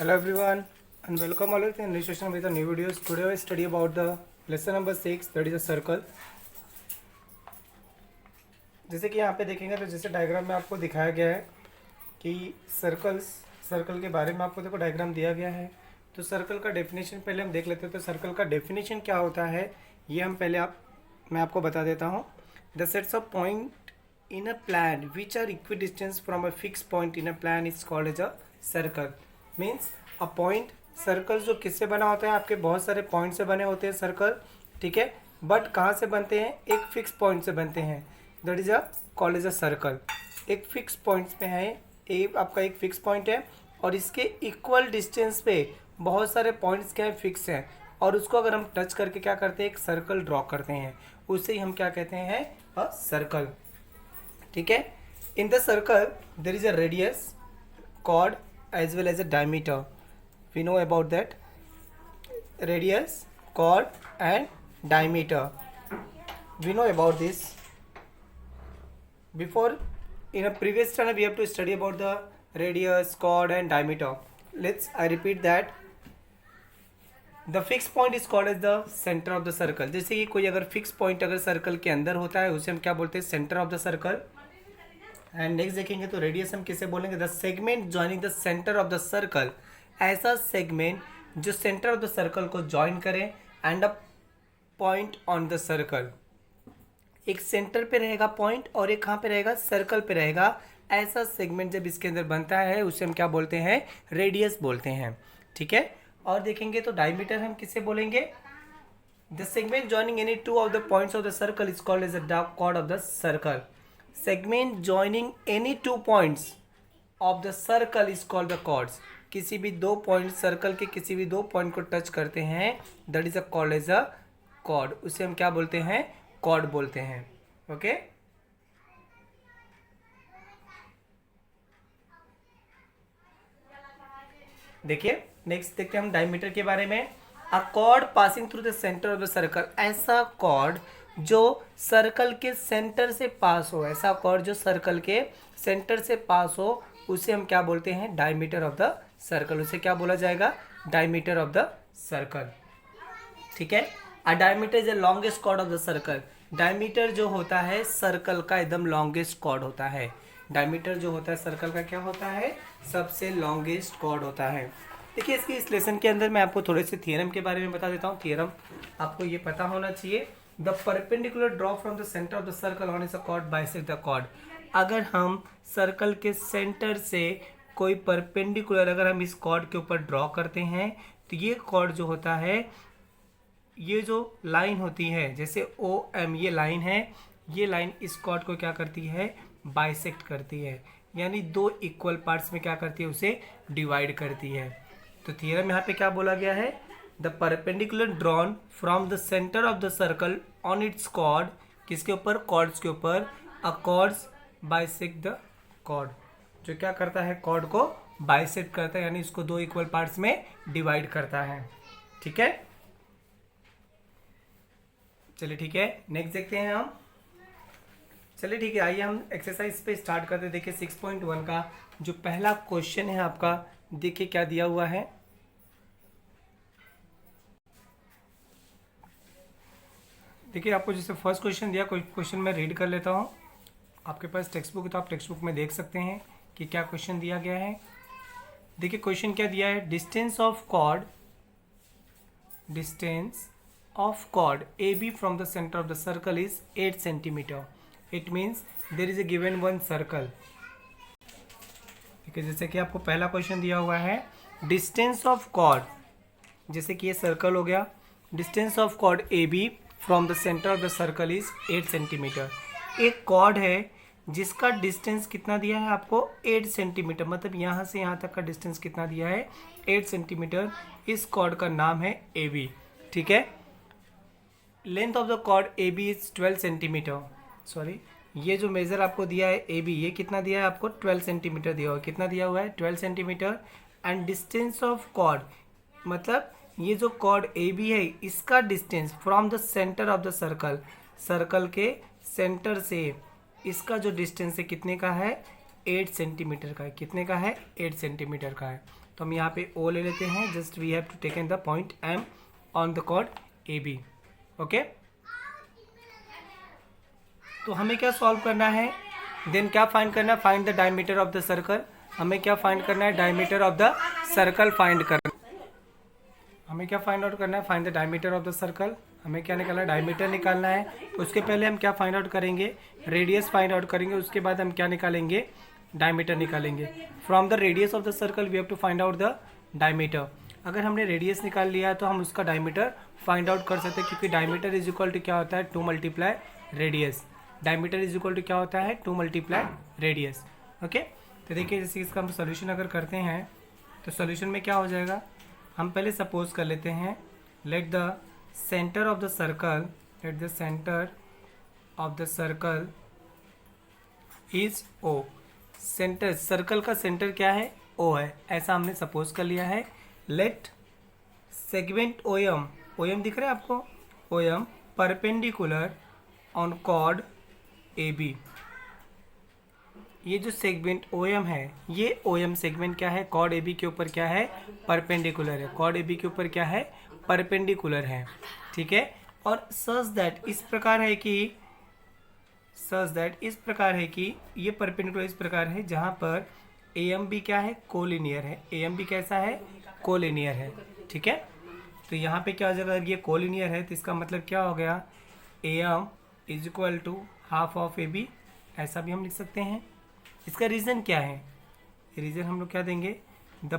Hello everyone and welcome all of you in this session with a new videos. Today we study about the lesson number 6, that is a circle. जैसे कि यहाँ पे देखेंगे तो जैसे diagram में आपको दिखाया गया है कि सर्कल के बारे में आपको देखो डायग्राम दिया गया है। तो सर्कल का डेफिनेशन पहले हम देख लेते हैं। तो सर्कल का डेफिनेशन क्या होता है ये हम पहले मैं आपको बता देता हूँ। The sets of point in a plan which are equidistance from a fix point in a plan is called as a circle. Means a point circle जो किससे बना होता है, आपके बहुत सारे पॉइंट से बने होते हैं सर्कल, ठीक है। बट कहाँ से बनते हैं, एक फिक्स पॉइंट से बनते हैं, that is a called as a circle. एक फिक्स पॉइंट पे है, आपका एक फिक्स पॉइंट है और इसके इक्वल डिस्टेंस पे बहुत सारे पॉइंट्स क्या है, फिक्स हैं, और उसको अगर हम टच करके क्या करते हैं, एक सर्कल ड्रॉ करते हैं, उसे ही हम क्या कहते हैं, अ सर्कल, ठीक है। In the circle there is a radius, chord as well as a diameter. We know about that. Radius, chord and diameter. We know about this. Before, in a previous channel, we have to study about the radius, chord and diameter. I repeat that. The fixed point is called as the center of the circle. जैसे कि कोई अगर fix point अगर circle के अंदर होता है उसे हम क्या बोलते हैं, centre of the circle. And next देखेंगे तो रेडियस हम किसे बोलेंगे, the segment joining the centre of the circle. ऐसा सेगमेंट जो सेंटर ऑफ द सर्कल को जॉइन करे and a point on the circle. एक सेंटर पे रहेगा पॉइंट और एक कहाँ पे रहेगा, सर्कल पे रहेगा। ऐसा सेगमेंट जब इसके अंदर बनता है उसे हम क्या बोलते हैं, रेडियस बोलते हैं, ठीक है। और देखेंगे तो डायमीटर हम किसे बोलेंगे, the segment joining any two of the points of the circle is called as the chord of the circle. Segment joining any two points of the circle is called the chords. किसी भी दो point circle के किसी भी दो point को touch करते हैं, that is a called as a chord. उसे हम क्या बोलते हैं, कॉर्ड बोलते हैं, ओके। देखिए नेक्स्ट देखते हैं हम डायमीटर के बारे में। अ cord passing through the centre of the circle. ऐसा कॉर्ड जो सर्कल के सेंटर से पास हो, ऐसा कॉर्ड जो सर्कल के सेंटर से पास हो, उसे हम क्या बोलते हैं, डायमीटर ऑफ द सर्कल। उसे क्या बोला जाएगा, डायमीटर ऑफ द सर्कल, ठीक है। A diameter is the longest chord of the circle. Diameter जो होता है सर्कल का एकदम लॉन्गेस्ट कॉर्ड होता है। डायमीटर जो होता है सर्कल का क्या होता है, सबसे लॉन्गेस्ट कॉर्ड होता है। देखिए इसकी इस लेसन के अंदर मैं आपको थोड़े से थियरम के बारे में बता देता हूँ। थियरम आपको ये पता होना चाहिए। The perpendicular draw from the centre of the circle on is a chord bisect the chord. अगर हम सर्कल के सेंटर से कोई परपेंडिकुलर अगर हम इस कॉर्ड के ऊपर ड्रॉ करते हैं तो ये कॉर्ड जो होता है, ये जो लाइन होती है जैसे ओ एम, ये लाइन है, ये लाइन इस कॉर्ड को क्या करती है, बाइसेक्ट करती है, यानी दो इक्वल पार्ट्स में क्या करती है, उसे डिवाइड करती है। तो थियरम यहाँ पे क्या बोला गया है, the perpendicular drawn from the centre of the circle on its chord, किसके ऊपर, कॉर्ड्स के ऊपर, a chords bisect the chord, जो क्या करता है, कॉर्ड को बाइसेक्ट करता है, यानी इसको दो इक्वल पार्ट्स में डिवाइड करता है, ठीक है। चलिए ठीक है, नेक्स्ट देखते हैं हम। चलिए ठीक है, आइए हम एक्सरसाइज पे स्टार्ट करते हैं। देखिए 6.1 का जो पहला क्वेश्चन है आपका, देखिए क्या दिया हुआ है। देखिए आपको जैसे फर्स्ट क्वेश्चन दिया, कोई क्वेश्चन मैं रीड कर लेता हूँ। आपके पास टेक्स्ट बुक है तो आप टेक्स्ट बुक में देख सकते हैं कि क्या क्वेश्चन दिया गया है। देखिए क्वेश्चन क्या दिया है, distance of chord AB from the center of the circle is 8 centimeter. It means there is a given one circle. ठीक है, जैसे कि आपको पहला क्वेश्चन दिया हुआ है, डिस्टेंस ऑफ कॉर्ड, जैसे कि ये सर्कल हो गया, distance of chord AB from the centre of the circle is 8 centimetre. एक कॉर्ड है जिसका डिस्टेंस कितना दिया है आपको, 8 सेंटीमीटर, मतलब यहाँ से यहाँ तक का डिस्टेंस कितना दिया है, 8 सेंटीमीटर। इस कॉर्ड का नाम है AB, ठीक है। Length of the chord AB is 12 centimetre. Sorry, ये जो मेजर आपको दिया है AB, ये कितना दिया है आपको, 12 सेंटीमीटर दिया हुआ है। कितना दिया हुआ है, 12 centimetre. And distance of chord, मतलब ये जो कॉर्ड AB है इसका distance from the centre of the circle, circle के सेंटर से इसका जो डिस्टेंस है कितने का है, 8 सेंटीमीटर का है। कितने का है? 8 सेंटीमीटर का है। तो हम यहाँ पे ओ ले लेते हैं। Just we have to taken the point M on the chord A B. Okay, तो हमें क्या सॉल्व करना है? देन क्या फाइंड करना है? Find the diameter of the circle. हमें क्या फाइंड करना है? Diameter of the circle find करना। हमें क्या फाइंड आउट करना है? Find the diameter of the circle. हमें क्या निकालना है? डायमीटर निकालना है। उसके पहले हम क्या फाइंड आउट करेंगे? रेडियस फाइंड आउट करेंगे। उसके बाद हम क्या निकालेंगे? डायमीटर निकालेंगे। From the radius of the circle we have to find out the diameter. अगर हमने रेडियस निकाल लिया है तो हम उसका डायमीटर फाइंड आउट कर सकते हैं, क्योंकि डायमीटर इज इक्वल टू क्या होता है? 2 multiply radius. Diameter is equal to क्या होता है? 2 मल्टीप्लाई रेडियस। ओके, तो देखिए जैसे इसका हम सोल्यूशन अगर करते हैं तो सोल्यूशन में क्या हो जाएगा? हम पहले सपोज कर लेते हैं, let the centre of the circle is O. Centre, circle का सेंटर क्या है? ओ है, ऐसा हमने सपोज कर लिया है। लेट सेगमेंट ओ एम दिख रहा है आपको? O M perpendicular on chord A B. ये जो सेगमेंट ओ एम है, ये ओ एम सेगमेंट क्या है? कॉर्ड ए बी के ऊपर क्या है? परपेंडिकुलर है। कॉर्ड ए बी के ऊपर क्या है? परपेंडिकुलर है। ठीक है, और सच दैट इस प्रकार है कि ये परपेंडिकुलर इस प्रकार है जहाँ पर ए एम बी क्या है? कोलिनियर है। ए एम बी कैसा है? कोलिनियर है। ठीक है, तो यहाँ पे क्या हो जाएगा? अगर ये कोलिनियर है तो इसका मतलब क्या हो गया? A M is equal to half of A B, ऐसा भी हम लिख सकते हैं। इसका रीज़न क्या है? रीज़न हम लोग क्या देंगे? The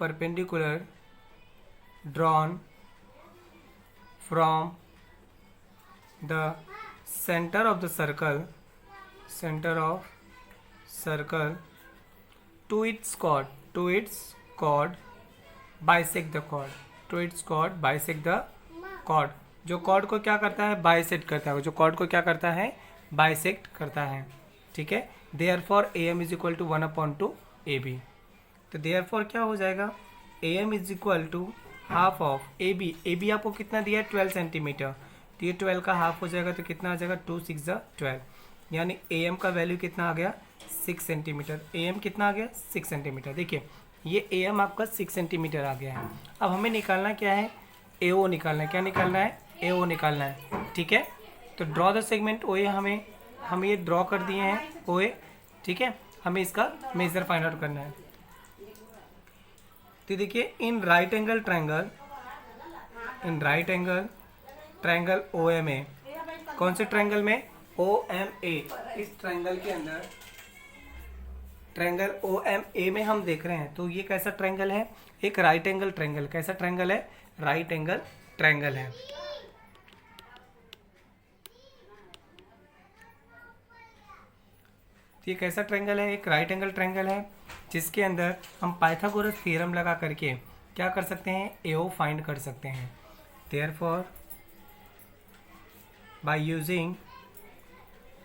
perpendicular drawn from the centre of the circle to its chord bisect the chord. जो कॉर्ड को क्या करता है? बाइसेक्ट करता है। जो कॉर्ड को क्या करता है? बाइसेक्ट करता है। ठीक है, therefore A M is equal to 1/2 A B. तो देयरफॉर क्या हो जाएगा? A M is equal to half of A B. A B आपको कितना दिया है? 12 सेंटीमीटर। तो ये 12 का हाफ हो जाएगा तो कितना आ जाएगा? 2 6 12, यानी ए एम का वैल्यू कितना आ गया? 6 सेंटीमीटर। ए एम कितना आ गया? 6 सेंटीमीटर। देखिए ये ए एम आपका 6 सेंटीमीटर आ गया है। अब हमें निकालना क्या है? ए ओ निकालना है। क्या निकालना है? ए ओ निकालना है। ठीक है, तो ड्रॉ द सेगमेंट ओ ए। हमें ये ड्रॉ कर दिए हैं ओ ए। ठीक है, हमें इसका मेजर फाइंड आउट करना है। तो देखिए in right angle triangle O M A. कौन से ट्रायंगल में? O M A. इस ट्रायंगल के अंदर ट्रायंगल ओ एम ए में हम देख रहे हैं तो ये कैसा ट्रायंगल है? एक राइट एंगल ट्रायंगल। कैसा ट्रायंगल है? राइट एंगल ट्रायंगल है। तो ये कैसा ट्रायंगल है? एक राइट एंगल ट्रायंगल है, जिसके अंदर हम पाइथागोरस थ्योरम लगा करके क्या कर सकते हैं? एओ फाइंड कर सकते हैं। देयरफॉर बाय यूजिंग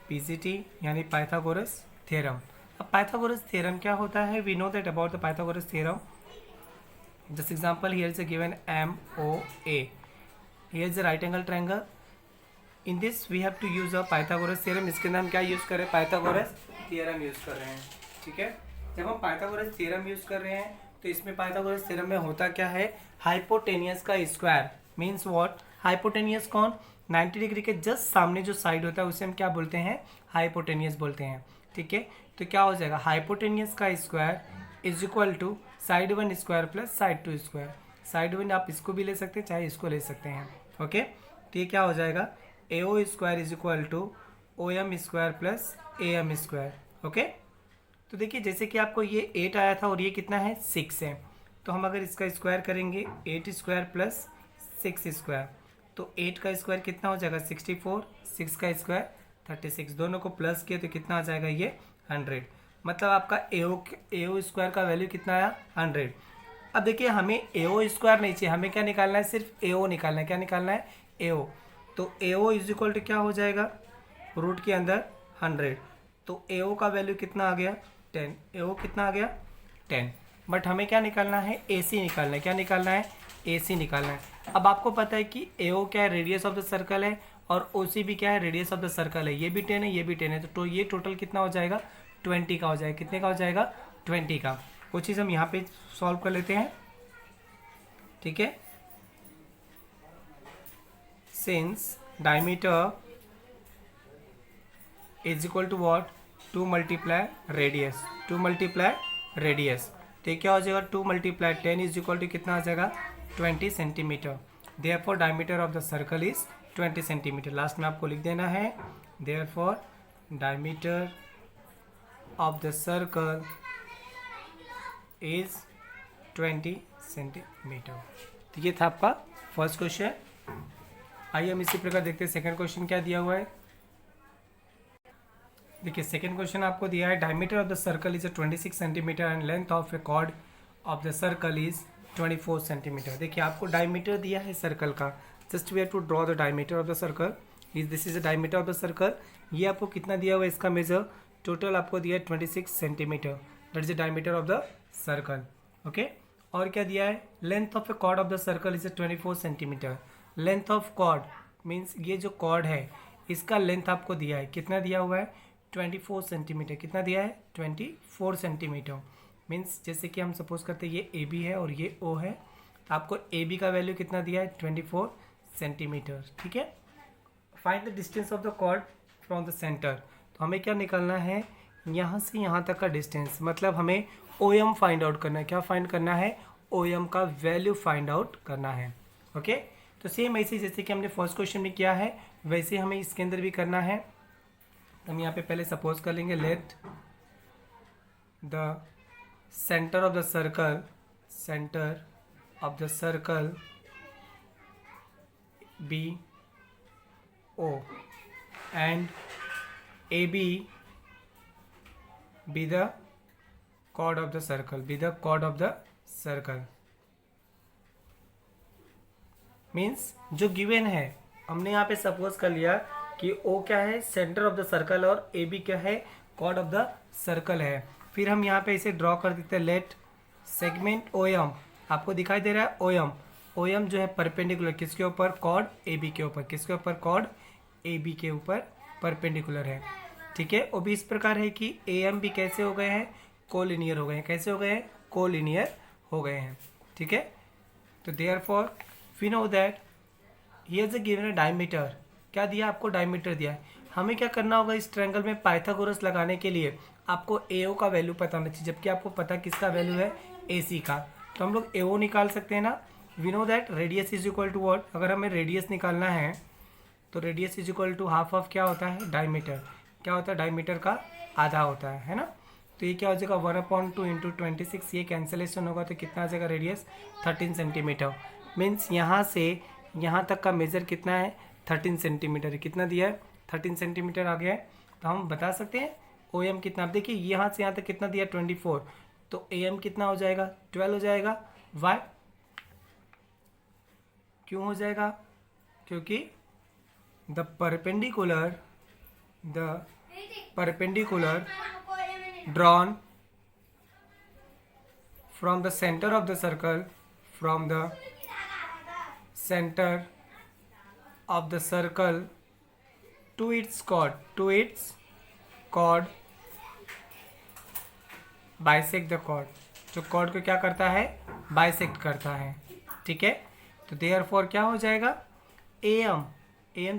पीसीटी यानी पाइथागोरस थ्योरम। अब पाइथागोरस थ्योरम क्या होता है? We know that about the Pythagoras theorem. Just example here is given M O A. Here is a right angle triangle. In this we have to use a Pythagoras theorem. इसके अंदर हम क्या use कर रहे हैं? Pythagoras theorem use कर रहे हैं। ठीक है, जब हम पाइथागोरस थ्योरम यूज कर रहे हैं तो इसमें पाइथागोरस थ्योरम में होता क्या है? हाइपोटेनियस का स्क्वायर मीन्स व्हाट? हाइपोटेनियस कौन? 90 डिग्री के जस्ट सामने जो साइड होता है उसे हम क्या बोलते हैं? हाइपोटेनियस बोलते हैं। ठीक है, तो क्या हो जाएगा? हाइपोटेनियस का square is equal to side 1 square plus side 2 square. Side 1 आप इसको भी ले सकते हैं चाहे इसको ले सकते हैं। ओके, तो ये क्या हो जाएगा? A O square is equal to O M square plus A M square. Okay, तो देखिए जैसे कि आपको ये 8 आया था और ये कितना है? 6 है। तो हम अगर इसका स्क्वायर करेंगे 8 स्क्वायर प्लस 6 स्क्वायर, तो 8 का स्क्वायर कितना हो जाएगा? 64। 6 का स्क्वायर 36। दोनों को प्लस किए तो कितना आ जाएगा? ये 100। मतलब आपका ए ओ स्क्वायर का वैल्यू कितना आया? 100। अब देखिए हमें ए ओ स्क्वायर नहीं चाहिए, हमें क्या निकालना है? सिर्फ ए ओ निकालना है। क्या निकालना है? ए ओ। तो ए ओ इज इक्वल टू क्या हो जाएगा? रूट के अंदर 100। तो ए ओ का वैल्यू कितना आ गया? 10। ए ओ कितना आ गया? 10। बट हमें क्या निकालना है? ए सी निकालना है। क्या निकालना है? ए सी निकालना है। अब आपको पता है कि ए ओ क्या है? रेडियस ऑफ द सर्कल है, और ओ सी भी क्या है, रेडियस ऑफ द सर्कल है, ये भी 10 है, ये भी 10 है, तो ये टोटल कितना हो जाएगा, 20 का हो जाएगा। कितने का हो जाएगा, 20 का। वो चीज़ हम यहाँ पे सॉल्व कर लेते हैं, ठीक है। Since diameter is equal to what, 2 multiply radius, 2 multiply radius, तो क्या हो जाएगा, 2 मल्टीप्लाई 10 इज इक्वल टू कितना आ जाएगा, 20 centimetre. Therefore diameter of the circle is 20 centimetre. Last में आपको लिख देना है therefore diameter of the circle is 20 centimetre. तो ये था आपका फर्स्ट क्वेश्चन। आइए हम इसी प्रकार देखते हैं सेकंड क्वेश्चन क्या दिया हुआ है। देखिए सेकंड क्वेश्चन आपको दिया है diameter of the circle is 26 centimetre and length of a chord of the circle is 24 centimetre. देखिए आपको डायमीटर दिया है सर्कल का, just we have to draw the diameter of the circle, this is the diameter of the circle. ये आपको कितना दिया हुआ है, इसका मेजर टोटल आपको दिया है 26 centimetre, that is the diameter of the circle, okay. और क्या दिया है, length of a chord of the circle is 24 centimetre. Length of chord means ये जो कॉर्ड है इसका लेंथ आपको दिया है, कितना दिया हुआ है, 24 सेंटीमीटर। कितना दिया है, 24 सेंटीमीटर। मीन्स जैसे कि हम सपोज करते हैं ये ए बी है और ये ओ है, तो आपको ए बी का वैल्यू कितना दिया है, 24 सेंटीमीटर, ठीक है। Find the distance of the chord from the centre, तो हमें क्या निकालना है, यहाँ से यहाँ तक का डिस्टेंस, मतलब हमें ओ एम फाइंड आउट करना है। क्या फाइंड करना है, ओ एम का वैल्यू फाइंड आउट करना है, ओके। तो सेम ऐसे जैसे कि हमने फर्स्ट क्वेश्चन में किया है वैसे हमें इसके अंदर भी करना है। हम यहाँ पे पहले सपोज कर लेंगे let the centre of the circle, centre of the circle be O and A B be the chord of the circle, be the chord of the circle। Means जो गिवन है हमने यहाँ पे सपोज कर लिया कि O क्या है, सेंटर ऑफ द सर्कल, और ए बी क्या है, कॉर्ड ऑफ द सर्कल है। फिर हम यहाँ पे इसे ड्रॉ कर देते हैं, लेट सेगमेंट ओ एम, आपको दिखाई दे रहा है ओ एम, ओ एम जो है परपेंडिकुलर किसके ऊपर, कॉर्ड ए बी के ऊपर, किसके ऊपर, कॉर्ड ए बी के ऊपर परपेंडिकुलर है, ठीक है। वो भी इस प्रकार है कि ए एम भी कैसे हो गए हैं, कोलिनियर हो गए हैं, कैसे हो गए हैं, कोलिनियर हो गए हैं, ठीक है। तो therefore we know that here is given a diameter, क्या दिया आपको, डायमीटर दिया है। हमें क्या करना होगा, इस ट्रायंगल में पाइथागोरस लगाने के लिए आपको ए ओ का वैल्यू पता होना चाहिए, जबकि आपको पता किसका वैल्यू है, ए सी का। तो हम लोग ए ओ निकाल सकते हैं ना, we know that radius is equal to what, अगर हमें रेडियस निकालना है तो radius is equal to half of क्या होता है, डायमीटर, क्या होता है, डायमीटर का आधा होता है ना। तो ये क्या हो जाएगा, 1/2 इंटू 26, ये कैंसिलेशन होगा तो कितना आ जाएगा, रेडियस 13 सेंटीमीटर। मीन्स यहाँ से यहाँ तक का मेजर कितना है, 13 सेंटीमीटर। कितना दिया है, 13 सेंटीमीटर आ गया है। तो हम बता सकते हैं ओ एम कितना, आप देखिए यहाँ से यहाँ तक कितना दिया, 24, तो ए एम कितना हो जाएगा, 12 हो जाएगा। वाई, क्यों हो जाएगा, क्योंकि the perpendicular drawn from the center of the circle, from the center of the circle to its chord bisect the chord, जो chord को क्या करता है, bisect करता है, ठीक है। तो therefore क्या हो जाएगा, am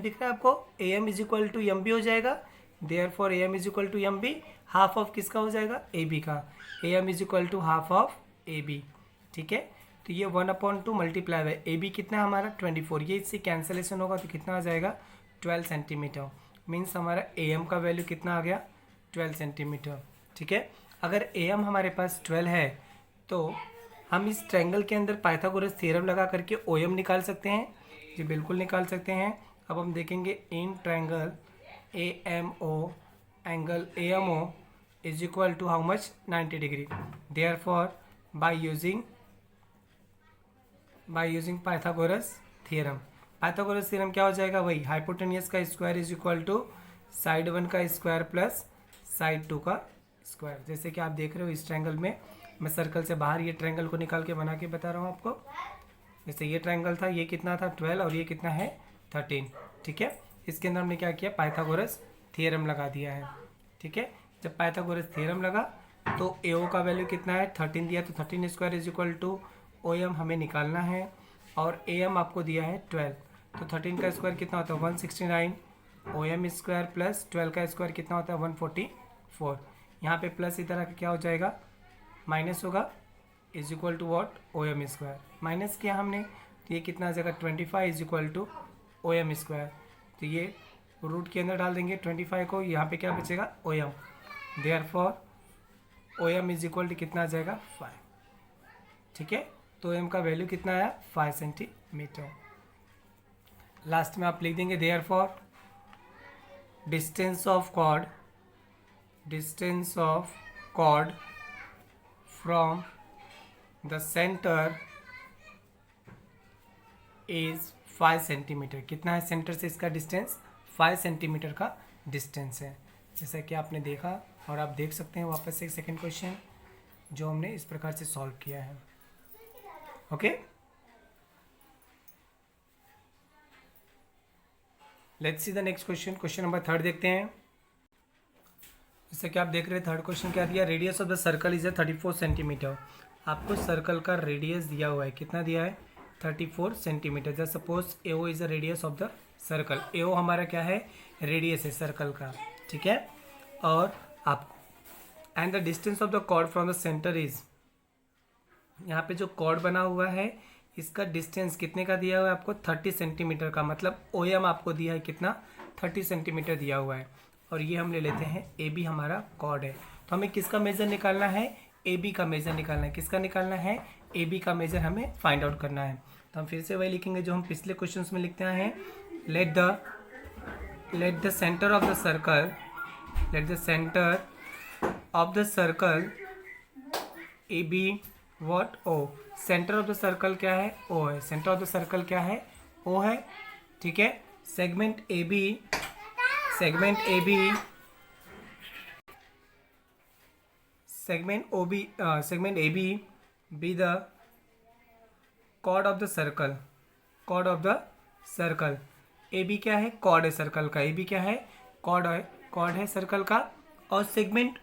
दिख रहा है आपको, am is equal to M B हो जाएगा। therefore am is equal to M B, half of किसका हो जाएगा, ए बी का, am is equal to half of A B, ठीक है। तो ये 1/2 मल्टीप्लाई है, ए बी कितना है हमारा 24, ये इससे कैंसिलेशन होगा तो कितना आ जाएगा 12 सेंटीमीटर। मीन्स हमारा ए एम का वैल्यू कितना आ गया 12 सेंटीमीटर, ठीक है। अगर ए एम हमारे पास 12 है तो हम इस ट्रायंगल के अंदर पाइथागोरस थ्योरम लगा करके ओ एम निकाल सकते हैं, जी बिल्कुल निकाल सकते हैं। अब हम देखेंगे in triangle A M O, angle A M O is equal to how much 90 degree. Therefore by using Pythagoras theorem, Pythagoras theorem क्या हो जाएगा, वही हाइपोटेनियस का square is equal to side 1 का स्क्वायर प्लस साइड 2 का square. जैसे कि आप देख रहे हो इस ट्रायंगल में मैं सर्कल से बाहर ये ट्रायंगल को निकाल के बना के बता रहा हूँ आपको। जैसे ये ट्रायंगल था, ये कितना था 12 और ये कितना है 13, ठीक है। इसके अंदर हमने क्या किया, पाइथागोरस थ्योरम लगा दिया है। ठीक है, जब पाइथागोरस थ्योरम लगा तो AO का वैल्यू कितना है 13 दिया, तो 13 square is equal to OM हमें निकालना है, और AM आपको दिया है 12, तो 13 का स्क्वायर कितना होता है 169, OM स्क्वायर प्लस 12 का स्क्वायर कितना होता है 144। यहाँ पे प्लस इधर आके क्या हो जाएगा, माइनस होगा, is equal to what OM square. Minus किया हमने तो ये कितना आ जाएगा 25 is equal to OM square. तो ये रूट के अंदर डाल देंगे 25 को, यहाँ पे क्या बचेगा OM, therefore OM is equal to कितना आ जाएगा 5। ठीक है, तो OM का वैल्यू कितना आया 5 सेंटीमीटर। लास्ट में आप लिख देंगे therefore distance of chord from the centre is 5 centimetre. कितना है सेंटर से इसका डिस्टेंस, 5 सेंटीमीटर का डिस्टेंस है। जैसा कि आपने देखा, और आप देख सकते हैं वापस से सेकंड क्वेश्चन जो हमने इस प्रकार से सॉल्व किया है। Okay, let's see the next question. Question number 3 देखते हैं। जैसे कि आप देख रहे हैं थर्ड क्वेश्चन क्या दिया, radius of the circle is 34 centimetre. आपको सर्कल का रेडियस दिया हुआ है, कितना दिया है 34 सेंटीमीटर। जैसे suppose AO is the radius of the circle, AO हमारा क्या है रेडियस है सर्कल का। ठीक है, और आपको and the distance of the chord from the centre is, यहाँ पे जो कॉर्ड बना हुआ है इसका डिस्टेंस कितने का दिया हुआ है आपको 30 सेंटीमीटर का, मतलब OM आपको दिया है कितना 30 सेंटीमीटर दिया हुआ है। और ये हम ले लेते हैं AB हमारा कॉर्ड है, तो हमें किसका मेजर निकालना है AB का मेजर निकालना है। किसका निकालना है AB का मेजर हमें फाइंड आउट करना है। तो हम फिर से वही लिखेंगे जो हम पिछले क्वेश्चन में लिखते हैं, let the centre of the circle AB what O। Centre of the circle क्या है O है, सेंटर ऑफ द सर्कल क्या है O है। ठीक है, segment AB be the chord of the circle। AB क्या है कॉर्ड है सर्कल का, AB क्या है कॉर्ड है सर्कल का। और सेगमेंट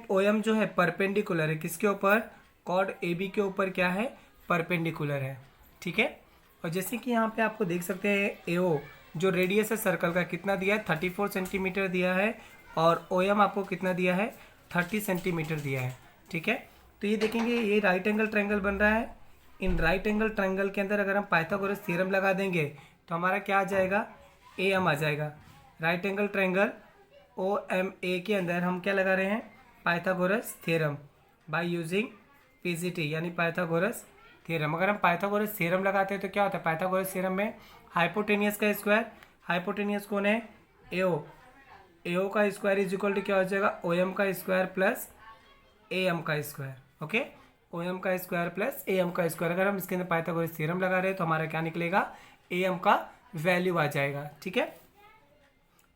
OM जो है परपेंडिकुलर है किसके ऊपर, कॉर्ड AB के ऊपर क्या है परपेंडिकुलर है। ठीक है, और जैसे कि यहाँ पे आपको देख सकते हैं AO जो रेडियस है सर्कल का कितना दिया है 34 सेंटीमीटर दिया है, और OM आपको कितना दिया है 30 सेंटीमीटर दिया है। ठीक है, तो ये देखेंगे ये राइट एंगल ट्रायंगल बन रहा है। इन राइट एंगल ट्रायंगल के अंदर अगर हम पाइथागोरस थ्योरम लगा देंगे तो हमारा क्या आ जाएगा AM आ जाएगा। राइट एंगल ट्रायंगल OMA के अंदर हम क्या लगा रहे हैं Pythagoras theorem by using PGT यानी पाइथागोरस थ्योरम। अगर हम पाइथागोरस थ्योरम लगाते हैं तो क्या होता है पाइथागोरस थ्योरम में हाइपोटेनियस का स्क्वायर, हाइपोटेनियस कौन है AO का स्क्वायर इज इक्वल टू क्या हो जाएगा OM का स्क्वायर प्लस AM का स्क्वायर। ओके, OM का स्क्वायर प्लस AM का स्क्वायर। अगर हम इसके अंदर पाइथागोरस थ्योरम लगा रहे हैं तो हमारा क्या निकलेगा AM का वैल्यू आ जाएगा। ठीक है,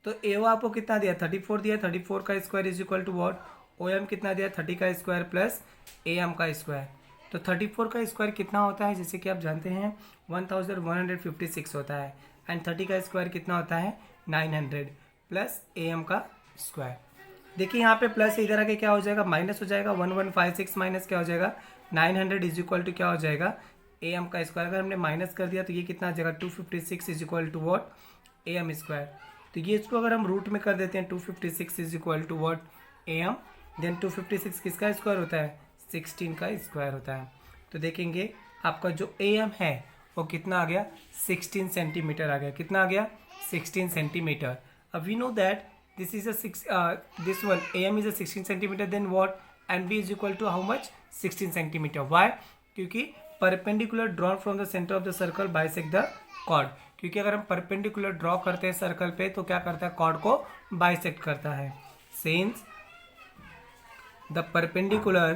तो AO आपको कितना दिया 34 दिया, 34 का square is equal to what OM कितना दिया 30 का स्क्वायर प्लस AM का स्क्वायर। तो 34 का स्क्वायर कितना होता है जैसे कि आप जानते हैं 1156 होता है, एंड 30 का स्क्वायर कितना होता है 900 प्लस AM का स्क्वायर। देखिए यहाँ पे प्लस इधर आके क्या हो जाएगा माइनस हो जाएगा, 1156 माइनस क्या हो जाएगा 900 इज इक्वल टू क्या हो जाएगा AM का स्क्वायर। अगर हमने माइनस कर दिया तो ये कितना आ जाएगा 256 is equal to what AM square. तो ये इसको अगर हम रूट में कर देते हैं 256 is equal to what AM, then 256 किसका स्क्वायर होता है 16 का स्क्वायर होता है। तो देखेंगे आपका जो AM है वो कितना आ गया 16 सेंटीमीटर आ गया। कितना आ गया 16 सेंटीमीटर। अब we know that this is a this one AM is a 16 centimeter, then what and B is equal to how much 16 centimeter। why क्योंकि perpendicular drawn from the center of the circle bisect the chord। क्योंकि अगर हम perpendicular draw करते हैं circle पे तो क्या करता है कॉर्ड को बाइसेक्ट करता है। since the perpendicular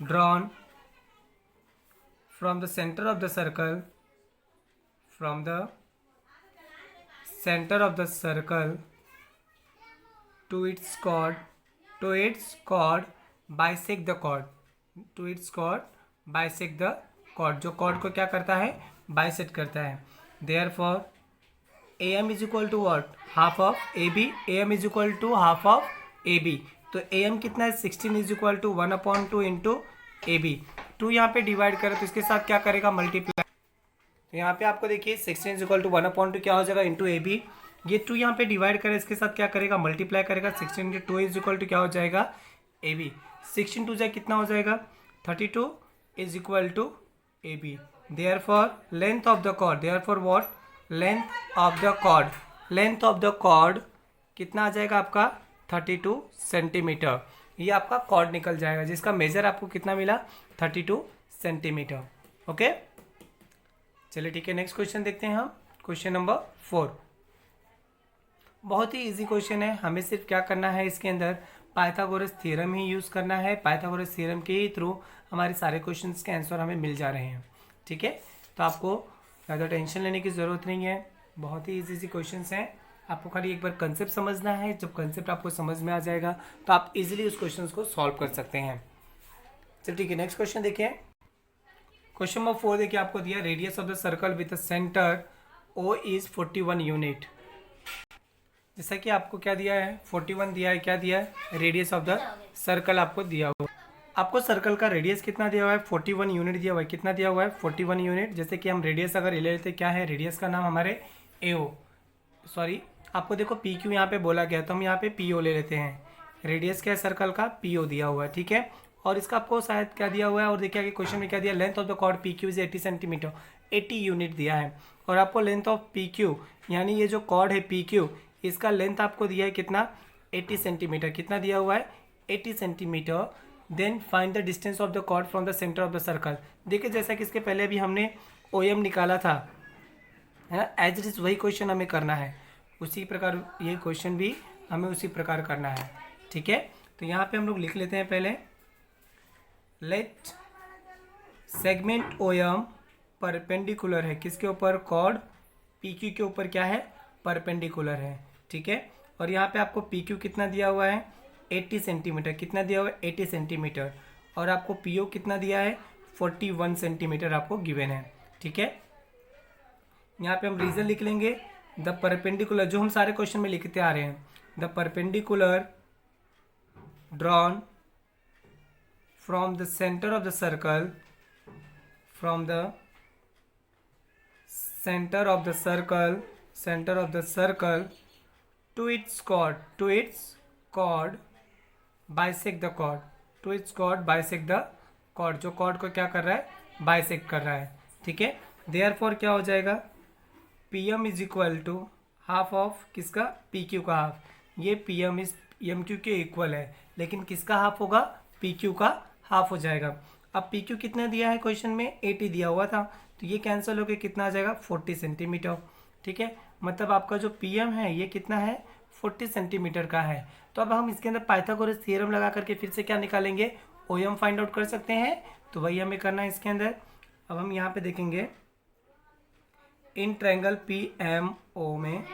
drawn from the center of the circle to its chord bisect the chord। जो chord को क्या करता है बाइसेक्ट करता है। Therefore A M is equal to what, half of A B, A M is equal to half of A B. तो ए एम कितना है 16 is equal to 1/2 into A B. 2 यहाँ पे डिवाइड करें तो इसके साथ क्या करेगा मल्टीप्लाई। तो यहाँ पे आपको देखिए 16 इज इक्वल टू 1/2 क्या हो जाएगा इंटू ए बी। ये 2 यहाँ पे डिवाइड करें इसके साथ क्या करेगा मल्टीप्लाई करेगा। 16 इंटू 2 इज इक्वल टू क्या हो जाएगा ए बी। 16 2 कितना हो जाएगा 32 is equal to A B. Therefore length of the chord, therefore what, length of the chord, length of the chord कितना आ जाएगा आपका 32 सेंटीमीटर। ये आपका कॉर्ड निकल जाएगा जिसका मेजर आपको कितना मिला 32 सेंटीमीटर। ओके चलिए ठीक है, नेक्स्ट क्वेश्चन देखते हैं हम। क्वेश्चन नंबर 4 बहुत ही इजी क्वेश्चन है। हमें सिर्फ क्या करना है, इसके अंदर पाइथागोरस थ्योरम ही यूज़ करना है। पाइथागोरस थ्योरम के ही थ्रू हमारे सारे क्वेश्चंस के आंसर हमें मिल जा रहे हैं। ठीक है, तो आपको ज़्यादा टेंशन लेने की ज़रूरत नहीं है, बहुत ही इजी क्वेश्चंस हैं। आपको खाली एक बार कंसेप्ट समझना है। जब कंसेप्ट आपको समझ में आ जाएगा तो आप इजीली उस क्वेश्चन को सॉल्व कर सकते हैं। चलिए ठीक है, नेक्स्ट क्वेश्चन देखिए। क्वेश्चन नंबर 4 देखिए, आपको दिया radius of the circle with the centre O is 41 unit. जैसा कि आपको क्या दिया है 41 दिया है, क्या दिया है रेडियस ऑफ द सर्कल आपको दिया हुआ। आपको सर्कल का रेडियस कितना दिया हुआ है 41 यूनिट दिया हुआ है। कितना दिया हुआ है 41 यूनिट। जैसे कि हम रेडियस अगर ले लेते क्या है, रेडियस का नाम हमारे एओ, सॉरी आपको देखो पी क्यू यहाँ पे बोला गया तो हम यहाँ पे पी ओ ले लेते हैं। रेडियस क्या है सर्कल का पी ओ दिया हुआ है। ठीक है, और इसका आपको शायद क्या दिया हुआ है, और देखिए कि क्वेश्चन में क्या दिया, length of the chord P Q is 80 centimetre, 80 unit दिया है। और आपको लेंथ ऑफ पी क्यू यानी ये जो कॉर्ड है पी क्यू, इसका लेंथ आपको दिया है कितना 80 सेंटीमीटर। कितना दिया हुआ है 80 centimetre. Then find the distance of the chord from the centre of the circle. देखिए जैसा कि इसके पहले भी हमने ओ एम निकाला था, है ना, एज इट इज वही क्वेश्चन हमें करना है। उसी प्रकार ये क्वेश्चन भी हमें उसी प्रकार करना है। ठीक है, तो यहाँ पे हम लोग लिख लेते हैं पहले, let segment O M perpendicular है किसके ऊपर, कॉर्ड पी क्यू के ऊपर क्या है परपेंडिकुलर है। ठीक है, और यहाँ पे आपको पी क्यू कितना दिया हुआ है 80 सेंटीमीटर। कितना दिया हुआ है 80 सेंटीमीटर। और आपको पी ओ कितना दिया है 41 सेंटीमीटर आपको गिवन है। ठीक है, यहाँ पे हम रीजन लिख लेंगे, द परपेंडिकुलर, जो हम सारे क्वेश्चन में लिखते आ रहे हैं, the perpendicular drawn from the centre of the circle, from the centre of the circle, centre of the circle to its chord, to its chord bisect the chord, to its chord bisect the chord, जो chord को क्या कर रहा है bisect कर रहा है। ठीक है, देयरफॉर क्या हो जाएगा P M is equal to half of किसका पी क्यू का हाफ। ये P M is M Q के इक्वल है, लेकिन किसका हाफ होगा पी क्यू का हाफ हो जाएगा। अब पी क्यू कितना दिया है क्वेश्चन में 80 दिया हुआ था, तो ये कैंसिल होकर कितना आ जाएगा 40 सेंटीमीटर। ठीक है, मतलब आपका जो पी एम है ये कितना है 40 सेंटीमीटर का है। तो अब हम इसके अंदर पाइथागोरस थ्योरम लगा करके फिर से क्या निकालेंगे ओ एम फाइंड आउट कर सकते हैं, तो वही हमें करना है इसके अंदर। अब हम यहाँ पे देखेंगे in triangle P M O में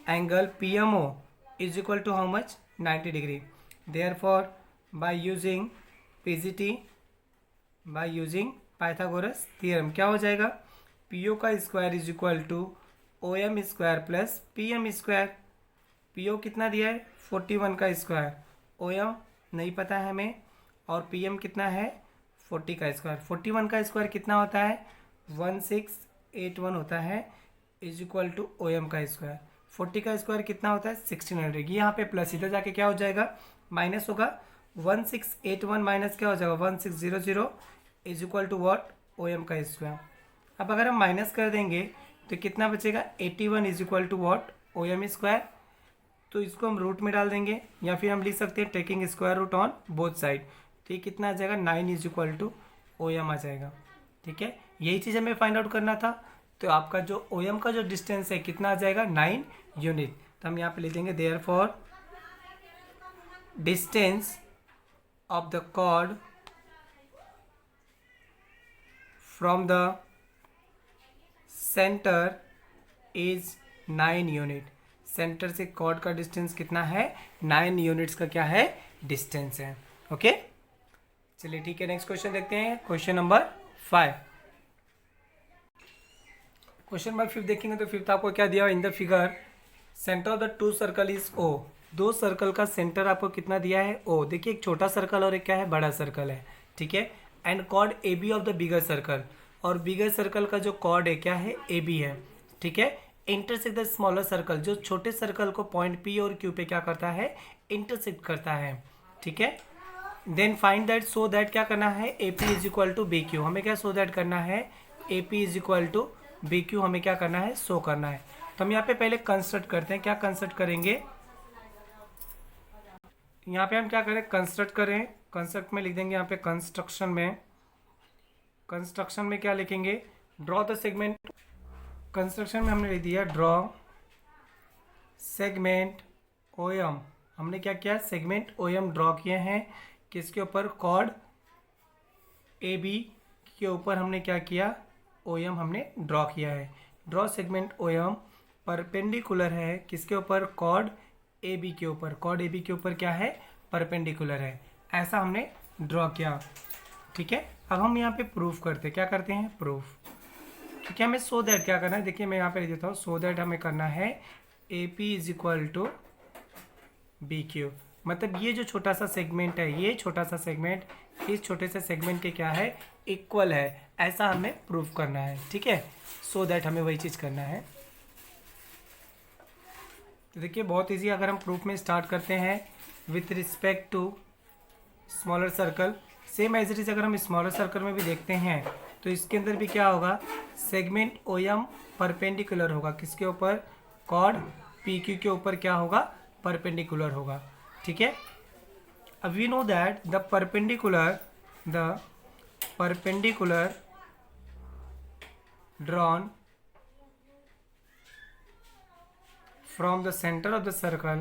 angle P M O is equal to how much 90 degree. Therefore by using PGT, by using Pythagoras theorem क्या हो जाएगा पी ओ का square is equal to O M square plus P M square. P O कितना दिया है 41 का square, O M नहीं पता है हमें, और पी एम कितना है 40 का स्क्वायर। 41 का स्क्वायर कितना होता है 1681 होता है, is equal to O M का स्क्वायर। 40 का स्क्वायर कितना होता है 1600। यहाँ पे प्लस इधर जाके क्या हो जाएगा माइनस होगा, 1681 माइनस क्या हो जाएगा 1600 is equal to what O M का स्क्वायर। अब अगर हम माइनस कर देंगे तो कितना बचेगा 81 is equal to what O M square. तो इसको हम रूट में डाल देंगे, या फिर हम लिख सकते हैं taking square root on both side. तो ये कितना आ जाएगा 9 is equal to O M आ जाएगा। ठीक है, यही चीज़ हमें फाइंड आउट करना था। तो आपका जो ओ एम का जो डिस्टेंस है कितना आ जाएगा 9 यूनिट। तो हम यहाँ पे लिख देंगे therefore distance of the chord from the centre is 9 unit. Centre से कॉर्ड का डिस्टेंस कितना है 9 यूनिट्स का क्या है डिस्टेंस है। ओके चलिए ठीक है, नेक्स्ट क्वेश्चन देखते हैं। क्वेश्चन नंबर 5, क्वेश्चन नंबर 5 देखेंगे तो फिफ्थ आपको क्या दिया in the figure centre of the two circle is O. दो सर्कल का सेंटर आपको कितना दिया है ओ। देखिए एक छोटा सर्कल और एक क्या है बड़ा सर्कल है, ठीक है। And chord A B of the bigger circle, और बिगर सर्कल का जो कॉर्ड है क्या है ए बी है, ठीक है। इंटरसेक्ट द स्मॉलर सर्कल, जो छोटे सर्कल को पॉइंट पी और क्यू पे क्या करता है इंटरसेक्ट करता है, ठीक है। Then find that so that क्या करना है A P is equal to B Q. हमें क्या सो दैट करना है A P is equal to B Q, हमें क्या करना है शो करना है। तो हम यहाँ पे पहले कंस्ट्रक्ट करते हैं। क्या कंस्ट्रक्ट करेंगे यहाँ पे हम क्या करें कंस्ट्रक्ट करें। कंस्ट्रक्ट में लिख देंगे यहाँ पे कंस्ट्रक्शन में क्या लिखेंगे ड्रॉ द सेगमेंट। कंस्ट्रक्शन में हमने लिख दिया ड्रॉ सेगमेंट ओ एम। हमने क्या किया सेगमेंट ओ एम ड्रॉ किए हैं किसके ऊपर कॉर्ड ए बी के ऊपर हमने क्या किया ओ एम हमने ड्रॉ किया है। Draw segment O M perpendicular है किसके ऊपर कॉर्ड ए बी के ऊपर। कॉर्ड ए बी के ऊपर क्या है परपेंडिकुलर है, ऐसा हमने ड्रॉ किया, ठीक है। अब हम यहाँ पे प्रूफ करते क्या करते हैं प्रूफ, ठीक है। हमें सो दैट क्या करना है देखिए मैं यहाँ पे लिख देता हूँ सो दैट हमें करना है A P is equal to B Q. मतलब ये जो छोटा सा सेगमेंट है ये छोटा सा सेगमेंट इस छोटे से सेगमेंट के क्या है इक्वल है, ऐसा हमें प्रूफ करना है, ठीक है। सो दैट हमें वही चीज़ करना है। तो देखिए बहुत इजी, अगर हम प्रूफ में स्टार्ट करते हैं with respect to smaller circle, same as it is अगर हम स्मॉलर सर्कल में भी देखते हैं तो इसके अंदर भी क्या होगा सेगमेंट ओ एम परपेंडिकुलर होगा किसके ऊपर कॉर्ड पी क्यू के ऊपर क्या होगा परपेंडिकुलर होगा, ठीक है। अब we know that the perpendicular drawn from the center of the circle,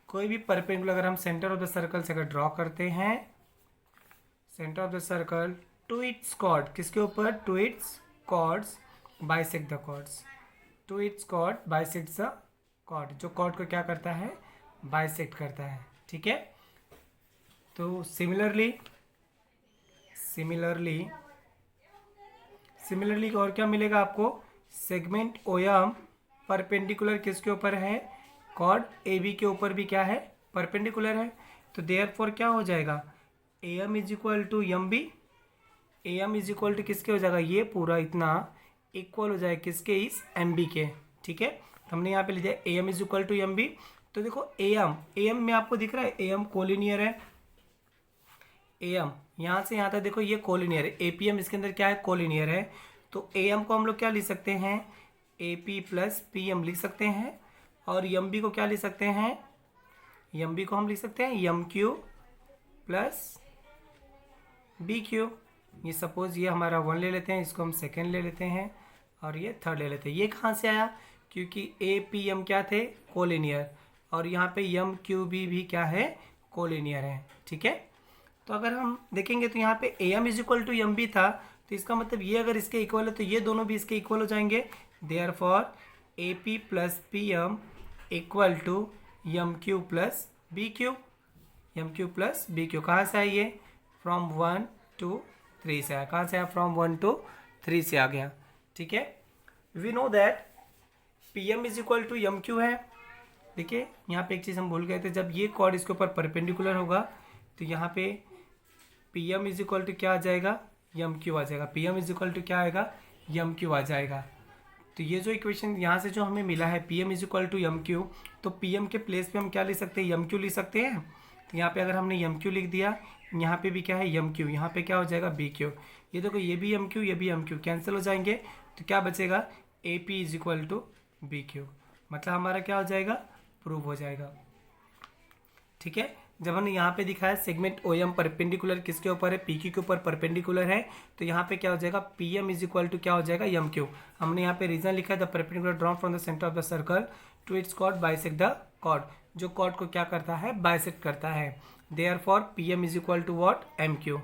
कोई भी परपेंडिकुलर अगर हम सेंटर ऑफ द सर्कल से अगर ड्रॉ करते हैं centre of the circle to its chord किसके ऊपर to its chords bisect the chords. To its chord bisect the chord, जो कॉर्ड को क्या करता है बाइसेक्ट करता है, ठीक है। तो सिमिलरली और क्या मिलेगा आपको सेगमेंट ओ एम परपेंडिकुलर किसके ऊपर है कॉर्ड ए बी के ऊपर भी क्या है परपेंडिकुलर है। तो देयरफॉर क्या हो जाएगा A M is equal to M B. A M is equal to किसके हो जाएगा ये पूरा इतना इक्वल हो जाएगा किसके इस एम बी के, ठीक है। तो हमने यहाँ पे लिख दिया A M is equal to M B. तो देखो ए एम में आपको दिख रहा है ए एम कोलिनियर है। ए एम यहाँ से यहाँ तक देखो ये कोलिनियर है, ए पी एम इसके अंदर क्या है कोलिनियर है। तो ए एम को हम लोग क्या लिख सकते हैं A P plus P M लिख सकते हैं, और एम बी को क्या लिख सकते हैं एम बी को हम लिख सकते हैं M Q plus B Q. ये सपोज ये हमारा 1 ले लेते हैं, इसको हम सेकेंड ले लेते हैं और ये थर्ड ले लेते हैं। ये कहाँ से आया क्योंकि ए पी एम क्या थे कोलिनियर, और यहाँ पे एम क्यू बी भी क्या है कोलिनियर है, ठीक है। तो अगर हम देखेंगे तो यहाँ पे A M is equal to M B था, तो इसका मतलब ये अगर इसके इक्वल है तो ये दोनों भी इसके इक्वल हो जाएंगे। Therefore A P plus P M equal to M Q plus B Q. M Q plus B Q कहाँ से आइए फ्रॉम 1 to 3 से आया। कहाँ से आया फ्रॉम 1 to 3 से आ गया, ठीक है। We know that P M is equal to M Q है। देखिए यहाँ पे एक चीज़ हम भूल गए थे, जब ये कॉर्ड इसके ऊपर परपेंडिकुलर होगा तो यहाँ पे P M is equal to क्या आ जाएगा एम क्यू आ जाएगा। P M is equal to क्या आएगा एम क्यू आ जाएगा। तो ये जो इक्वेशन यहाँ से जो हमें मिला है P M is equal to M Q, तो पी एम के प्लेस पे हम क्या लिख सकते हैं एम क्यू लिख सकते हैं। तो यहाँ पे अगर हमने एम क्यू लिख दिया, यहाँ पे भी क्या है एम क्यू, यहाँ पे क्या हो जाएगा बी क्यू। ये देखो ये भी एम क्यू ये भी एम क्यू कैंसिल हो जाएंगे, तो क्या बचेगा A P is equal to B Q. मतलब हमारा क्या हो जाएगा प्रूव हो जाएगा, ठीक है। जब हमने यहाँ पे दिखाया सेगमेंट ओ एम परपेंडिकुलर किसके ऊपर है पी क्यू के ऊपर परपेंडिकुलर है, तो यहाँ पे क्या हो जाएगा P M is equal to क्या हो जाएगा एम क्यू। हमने यहाँ पे रीजन लिखा है the perpendicular drawn from the centre of the circle to its chord bisect the chord, जो कॉर्ड को क्या करता है बाइसेक्ट करता है। Therefore P M is equal to what M Q,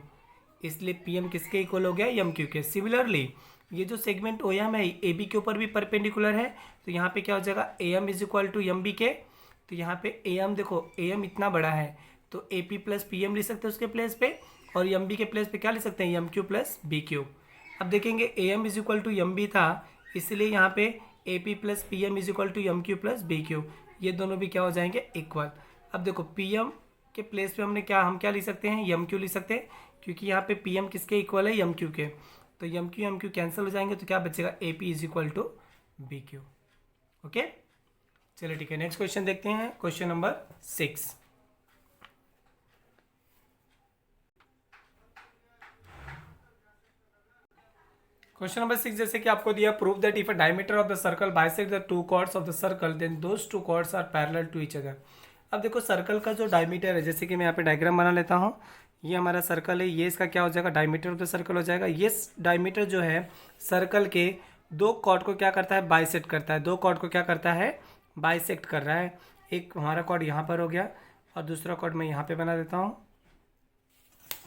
इसलिए पी एम किसके इक्वल हो गया एम क्यू के। सिमिलरली ये जो सेगमेंट ओ एम है ए बी के ऊपर भी परपेंडिकुलर है, तो यहाँ पे क्या हो जाएगा A M is equal to M B के। तो यहाँ पे ए एम देखो ए एम इतना बड़ा है तो A P plus P M लिख सकते हैं उसके प्लेस पे, और एम बी के प्लेस पे क्या लिख सकते हैं, M Q plus B Q. अब देखेंगे A M is equal to M B था, इसलिए यहाँ पे A P plus P M is equal to M Q plus B Q, ये दोनों भी क्या हो जाएंगे, इक्वल। अब देखो पी एम के प्लेस पे हम क्या लिख सकते हैं, एम क्यू लिख सकते हैं, क्योंकि यहाँ पे पी एम किसके इक्वल है, एम क्यू के। तो एम क्यू कैंसिल हो जाएंगे, तो क्या बचेगा, A P is equal to B Q. Okay, चलिए ठीक है, नेक्स्ट क्वेश्चन देखते हैं, क्वेश्चन नंबर 6। क्वेश्चन नंबर 6 जैसे कि आपको दिया, prove that if a diameter of the circle bisect the two chords of the circle then those two chords are parallel to each other. अब देखो सर्कल का जो डायमीटर है, जैसे कि मैं यहाँ पे डायग्राम बना लेता हूँ, ये हमारा सर्कल है, ये इसका क्या हो जाएगा, डायमीटर ऑफ द सर्कल हो जाएगा। ये डायमीटर जो है सर्कल के दो कॉर्ड को क्या करता है, बाइसेक्ट करता है, दो कॉर्ड को क्या करता है, बाइसेक्ट कर रहा है। एक हमारा कॉर्ड यहाँ पर हो गया और दूसरा कॉर्ड मैं यहाँ पे बना देता हूँ,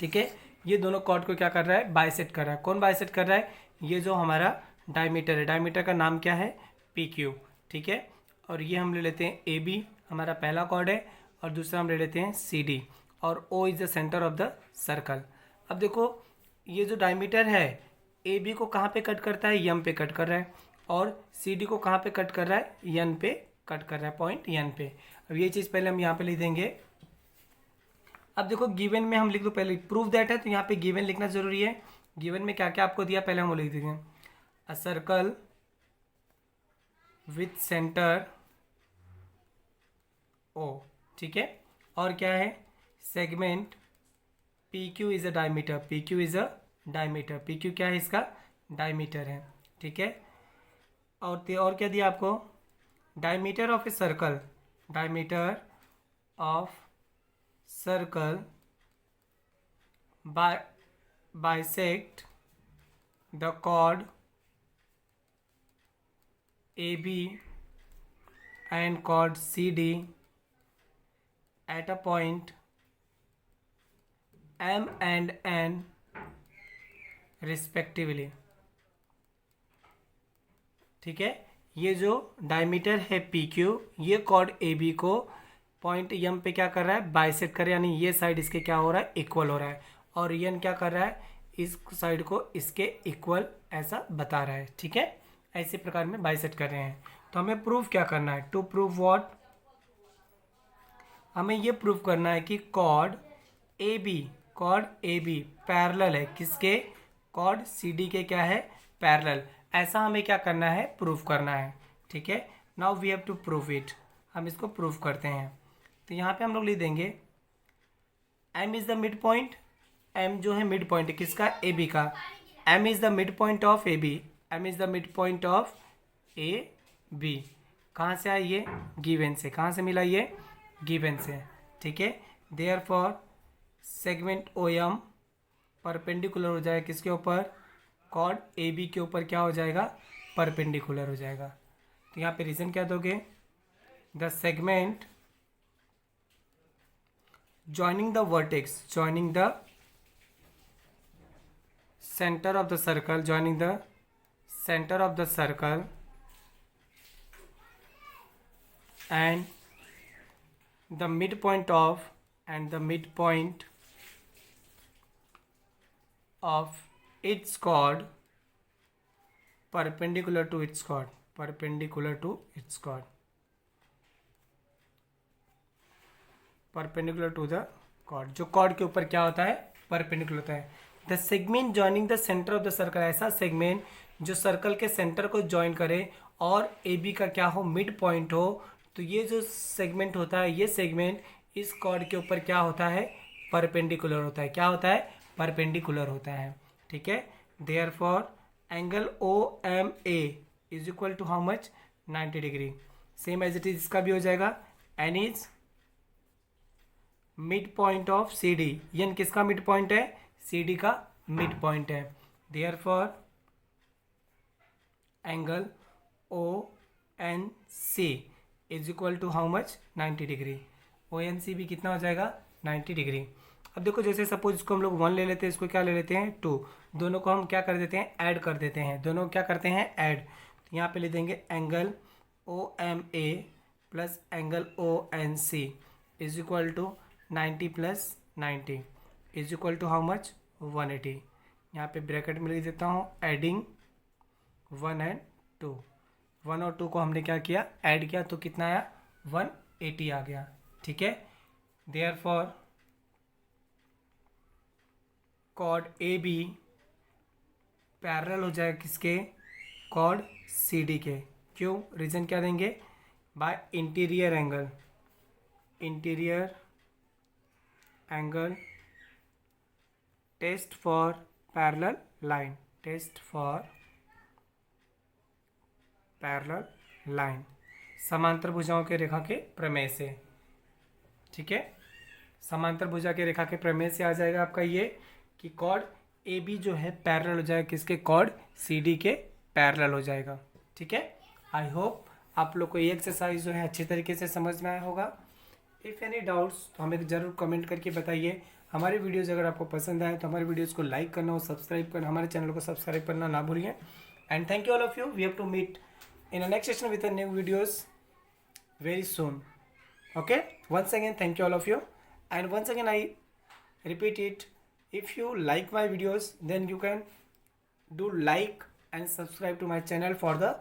ठीक है। ये दोनों कॉर्ड को क्या कर रहा है, बाइसेक्ट कर रहा है। कौन बाइसेक्ट कर रहा है, ये जो हमारा डायमीटर है, डायमीटर का नाम क्या है, पी क्यू, ठीक है। और ये हम ले लेते हैं ए बी, हमारा पहला कॉर्ड है, और दूसरा हम ले लेते हैं सी डी, और O is the centre of the circle. अब देखो ये जो डायमीटर है ए बी को कहाँ पे कट करता है, एम पे कट कर रहा है, और सी डी को कहाँ पे कट कर रहा है, एन पे कट कर रहा है, पॉइंट एन पे। अब ये चीज़ पहले हम यहाँ पे लिख देंगे। अब देखो गिवन में हम लिख दो, पहले प्रूफ दैट है तो यहाँ पे गिवन लिखना जरूरी है। गिवन में क्या क्या आपको दिया पहले हम वो लिख देंगे, a circle with centre O, ठीक है। और क्या है, segment P Q is a diameter, P Q is a diameter, P Q क्या है, इसका डायमीटर है, ठीक है। और क्या दिया आपको, diameter of a circle, diameter of circle bisect the chord AB and chord CD at a point M and N respectively, ठीक है। ये जो डायमीटर है पी क्यू, ये कॉर्ड ए बी को पॉइंट एम पे क्या कर रहा है, बाइसेक्ट कर रहा है, यानी ये साइड इसके क्या हो रहा है, इक्वल हो रहा है, और एन क्या कर रहा है, इस साइड को इसके इक्वल ऐसा बता रहा है, ठीक है। ऐसे प्रकार में बाइसेक्ट कर रहे हैं। तो हमें प्रूफ क्या करना है, टू प्रूव व्हाट, हमें ये प्रूव करना है कि कॉर्ड ए बी पैरेलल है किसके, कॉर्ड सी डी के क्या है, पैरेलल। ऐसा हमें क्या करना है, प्रूफ करना है, ठीक है। Now we have to prove it, हम इसको प्रूफ करते हैं। तो यहाँ पे हम लोग लिख देंगे M is the mid point, M जो है मिड पॉइंट है किसका, ए बी का। M is the mid point of A B, M is the mid point of A B. कहाँ से आया ये, गिवन से, कहाँ से मिला ये, गिवन से, ठीक है। Therefore segment O M perpendicular हो जाएगा किसके ऊपर, कॉर्ड ए बी के ऊपर क्या हो जाएगा, परपेंडिकुलर हो जाएगा। तो यहाँ पे रीजन क्या दोगे, the segment joining the vertex, joining the center of the circle, joining the center of the circle and the midpoint of its chord perpendicular to its chord, perpendicular to to the chord, जो chord के ऊपर क्या होता है, perpendicular होता है। The segment joining the centre of the circle, ऐसा segment जो सर्कल के सेंटर को जॉइन करे और ए बी का क्या हो, मिड पॉइंट हो। तो ये जो सेगमेंट होता है, ये सेगमेंट इस कॉर्ड के ऊपर क्या होता है, परपेंडिकुलर होता है। क्या होता है, परपेंडिकुलर होता है, ठीक है। Therefore angle O M A is equal to how much, 90 degree. Same as it is इसका भी हो जाएगा, N is mid point of C D, N किसका मिड पॉइंट है, सी डी का मिड पॉइंट है। Therefore angle O N C is equal to how much, 90 degree. O N C भी कितना हो जाएगा, 90 डिग्री। अब देखो जैसे सपोज इसको हम लोग 1 ले लेते हैं, इसको क्या ले लेते हैं 2, दोनों को हम क्या कर देते हैं, ऐड कर देते हैं, दोनों क्या करते हैं, ऐड। तो यहाँ पे ले देंगे angle O M A plus angle O N C is equal to 90 plus 90, is equal to how much 180। यहाँ पे ब्रैकेट में लिख देता हूँ एडिंग 1 एंड 2। 1 और 2 को हमने क्या किया, ऐड किया, तो कितना आया 180 आ गया। ठीक है, therefore chord A B parallel हो जाएगा किसके, कॉर्ड सी डी के। क्यों, रीजन क्या देंगे, by interior angle, interior angle test for parallel line, test for parallel line, समांतर भुजाओं के रेखा के प्रमेय से। ठीक है, समांतर भुजा के रेखा के प्रमेय से आ जाएगा आपका ये कि कॉर्ड ए बी जो है पैरेलल हो जाएगा किसके, कॉर्ड सी डी के पैरेलल हो जाएगा। ठीक है, आई होप आप लोग को ये एक्सरसाइज जो है अच्छी तरीके से समझ में आया होगा। इफ़ एनी डाउट्स तो हमें ज़रूर कमेंट करके बताइए। हमारे वीडियोज़ अगर आपको पसंद आए तो हमारे वीडियोज़ को लाइक करना और सब्सक्राइब करना, हमारे चैनल को सब्सक्राइब करना ना भूलिए। And thank you all of you, we have to meet in a next session with a new videos very soon. Okay, once again thank you all of you, and once again I repeat it, if you like my videos then you can do like and subscribe to my channel for the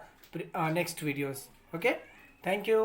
next videos. Okay, thank you.